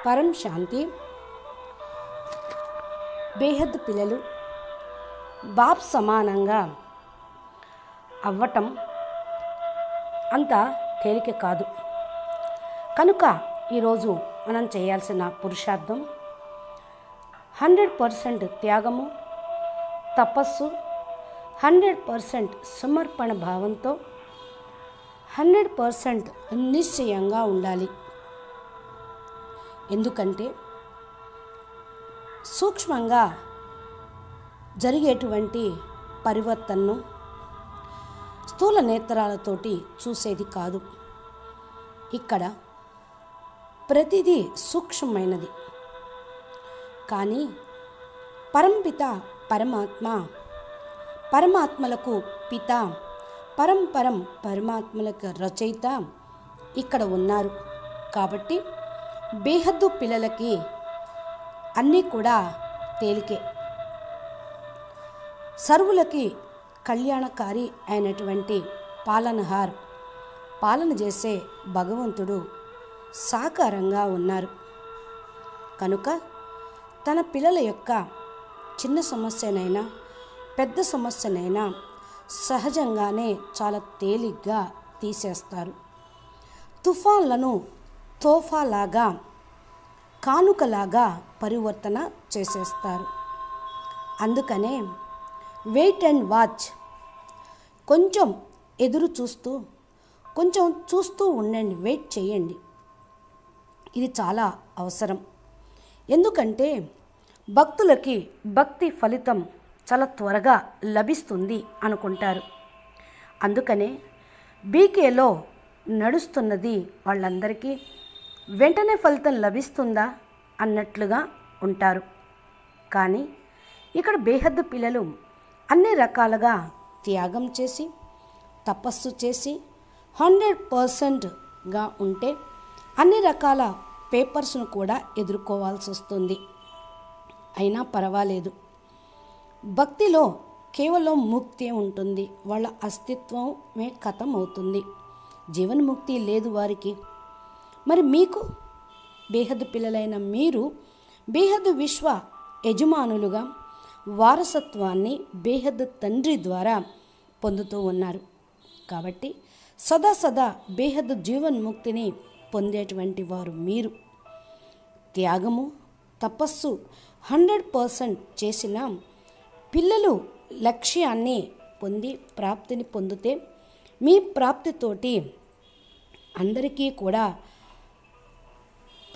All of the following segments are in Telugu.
పరం శాంతి బేహద్ పిల్లలు బాప్ సమానంగా అవ్వటం అంత తేలిక కాదు. కనుక ఈరోజు మనం చేయాల్సిన పురుషార్థం 100% త్యాగము, తపస్సు, 100% సమర్పణ భావంతో 100% నిశ్చయంగా ఉండాలి. ఎందుకంటే సూక్ష్మంగా జరిగేటువంటి పరివర్తనను స్థూల నేత్రాలతోటి చూసేది కాదు. ఇక్కడ ప్రతిదీ సూక్ష్మమైనది. కానీ పరంపిత పరమాత్మ, పరమాత్మలకు పిత, పరంపరం పరమాత్మలకు రచయిత ఇక్కడ ఉన్నారు. కాబట్టి బేహద్దు పిల్లలకి అన్నీ కూడా తేలికే. సర్వులకి కళ్యాణకారి అయినటువంటి పాలనహార్, పాలన చేసే భగవంతుడు సాకారంగా ఉన్నారు. కనుక తన పిల్లల యొక్క చిన్న సమస్యనైనా పెద్ద సమస్యనైనా సహజంగానే చాలా తేలిగ్గా తీసేస్తారు. తుఫాన్లను తోఫాలాగా, కానుకలాగా పరివర్తన చేసేస్తారు. అందుకనే వెయిట్ అండ్ వాచ్, కొంచెం ఎదురు చూస్తూ, కొంచెం చూస్తూ ఉండండి, వెయిట్ చేయండి. ఇది చాలా అవసరం. ఎందుకంటే భక్తులకి భక్తి ఫలితం చాలా త్వరగా లభిస్తుంది అనుకుంటారు. అందుకనే బీకేలో నడుస్తున్నది వాళ్ళందరికీ వెంటనే ఫలితం లభిస్తుందా అన్నట్లుగా ఉంటారు. కానీ ఇక్కడ బేహద్దు పిల్లలు అన్ని రకాలుగా త్యాగం చేసి, తపస్సు చేసి 100%గా ఉంటే అన్ని రకాల పేపర్స్ను కూడా ఎదుర్కోవాల్సి వస్తుంది. అయినా పర్వాలేదు. భక్తిలో కేవలం ముక్తి ఉంటుంది. వాళ్ళ అస్తిత్వమే ఖతం అవుతుంది. జీవన్ముక్తి లేదు వారికి. మరి మీకు బేహద్దు పిల్లలైన మీరు బేహద్దు విశ్వ యజమానులుగా వారసత్వాన్ని బేహద్దు తండ్రి ద్వారా పొందుతూ ఉన్నారు. కాబట్టి సదా బేహద్దు జీవన్ముక్తిని పొందేటువంటి వారు మీరు. త్యాగము, తపస్సు 100% చేసిన పిల్లలు లక్ష్యాన్ని పొంది ప్రాప్తిని పొందితే మీ ప్రాప్తితోటి అందరికీ కూడా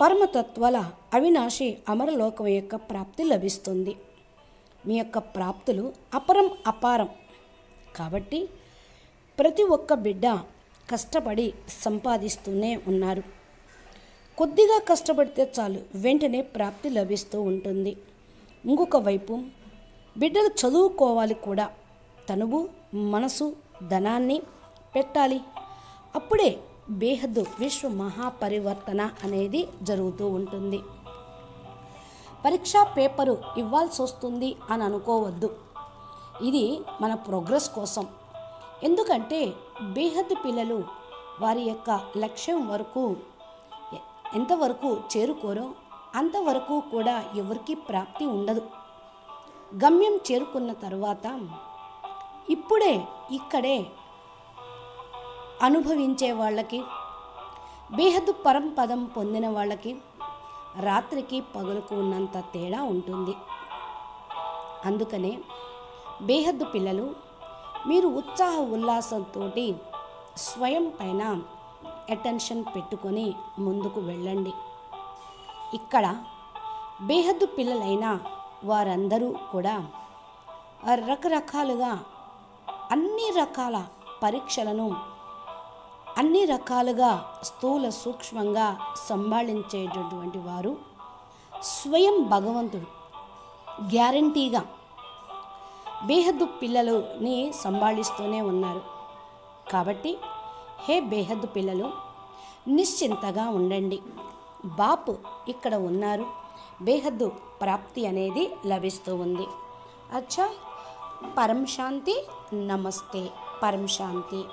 పరమతత్వాల అవినాశి అమరలోకం యొక్క ప్రాప్తి లభిస్తుంది. మీ యొక్క ప్రాప్తులు అపారం. కాబట్టి ప్రతి ఒక్క బిడ్డ కష్టపడి సంపాదిస్తూనే ఉన్నారు. కొద్దిగా కష్టపడితే చాలు, వెంటనే ప్రాప్తి లభిస్తూ ఉంటుంది. ఇంకొక వైపు బిడ్డలు చదువుకోవాలి కూడా. తనువు, మనసు, ధనాన్ని పెట్టాలి. అప్పుడే బేహద్దు విశ్వ మహాపరివర్తన అనేది జరుగుతూ ఉంటుంది. పరీక్షా పేపరు ఇవ్వాల్సి వస్తుంది అని అనుకోవద్దు. ఇది మన ప్రోగ్రెస్ కోసం. ఎందుకంటే బేహద్దు పిల్లలు వారి యొక్క లక్ష్యం వరకు ఎంతవరకు చేరుకోరో అంతవరకు కూడా ఎవరికి ప్రాప్తి ఉండదు. గమ్యం చేరుకున్న తర్వాత ఇప్పుడే ఇక్కడే అనుభవించే వాళ్ళకి, బేహద్దు పరంపదం పొందిన వాళ్ళకి రాత్రికి పగలుకు ఉన్నంత తేడా ఉంటుంది. అందుకనే బేహద్దు పిల్లలు మీరు ఉత్సాహ ఉల్లాసంతో స్వయం పైన అటెన్షన్ పెట్టుకొని ముందుకు వెళ్ళండి. ఇక్కడ బేహద్దు పిల్లలైన వారందరూ కూడా రకరకాలుగా అన్ని రకాల పరీక్షలను అన్ని రకాలుగా స్థూల సూక్ష్మంగా సంభాళించేటటువంటి వారు స్వయం భగవంతుడు. గ్యారంటీగా బేహద్దు పిల్లలని సంభాళిస్తూనే ఉన్నారు. కాబట్టి హే బేహద్దు పిల్లలు, నిశ్చింతగా ఉండండి. బాపు ఇక్కడ ఉన్నారు. బేహద్దు ప్రాప్తి అనేది లభిస్తూ ఉంది. అచ్చా, పరం శాంతి. నమస్తే. పరం శాంతి.